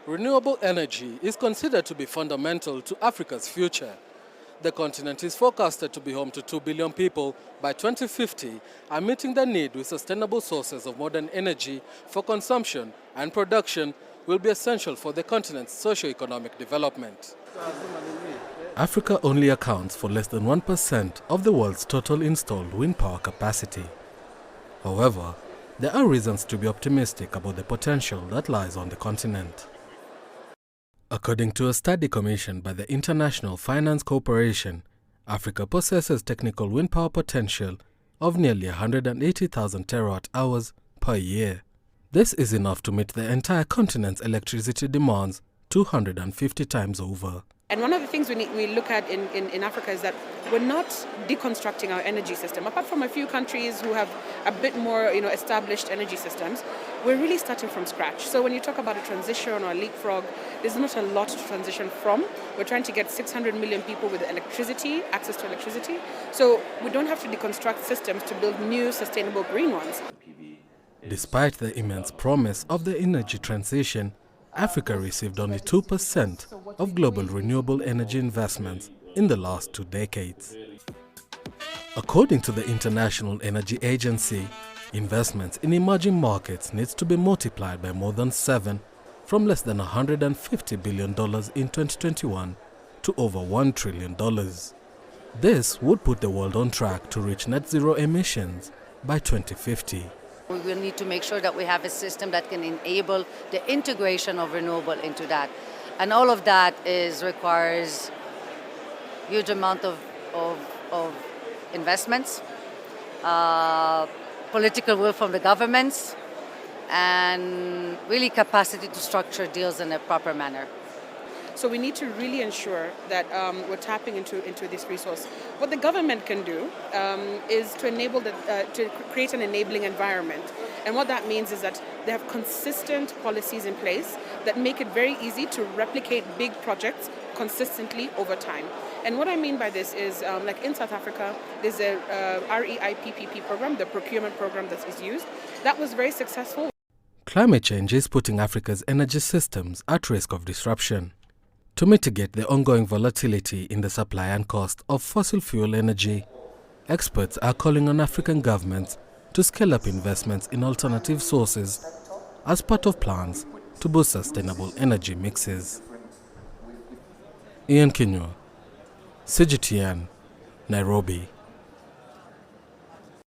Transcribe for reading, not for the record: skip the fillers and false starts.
Renewable energy is considered to be fundamental to Africa's future. The continent is forecasted to be home to 2 billion people by 2050 and meeting the need with sustainable sources of modern energy for consumption and production will be essential for the continent's socio-economic development. Africa only accounts for less than 1% of the world's total installed wind power capacity. However, there are reasons to be optimistic about the potential that lies on the continent. According to a study commissioned by the International Finance Corporation, Africa possesses technical wind power potential of nearly 180,000 terawatt-hours per year. This is enough to meet the entire continent's electricity demands 250 times over. And one of the things we look at in Africa is that we're not deconstructing our energy system. Apart from a few countries who have a bit more established energy systems, we're really starting from scratch. So when you talk about a transition or a leapfrog, there's not a lot to transition from. We're trying to get 600 million people with electricity, access to electricity. So we don't have to deconstruct systems to build new sustainable green ones. Despite the immense promise of the energy transition, Africa received only 2% of global renewable energy investments in the last 2 decades. According to the International Energy Agency, investments in emerging markets needs to be multiplied by more than 7, from less than $150 billion in 2021 to over $1 trillion. This would put the world on track to reach net zero emissions by 2050. We will need to make sure that we have a system that can enable the integration of renewable into that. And all of that requires huge amount of investments, political will from the governments, and really capacity to structure deals in a proper manner. So we need to really ensure that we're tapping into this resource. What the government can do is to enable to create an enabling environment. And what that means is that they have consistent policies in place that make it very easy to replicate big projects consistently over time. And what I mean by this is, like in South Africa, there's a REIPPP program, the procurement program that is used. That was very successful. Climate change is putting Africa's energy systems at risk of disruption. To mitigate the ongoing volatility in the supply and cost of fossil fuel energy, experts are calling on African governments to scale up investments in alternative sources as part of plans to boost sustainable energy mixes. Ian Kinyua, CGTN, Nairobi.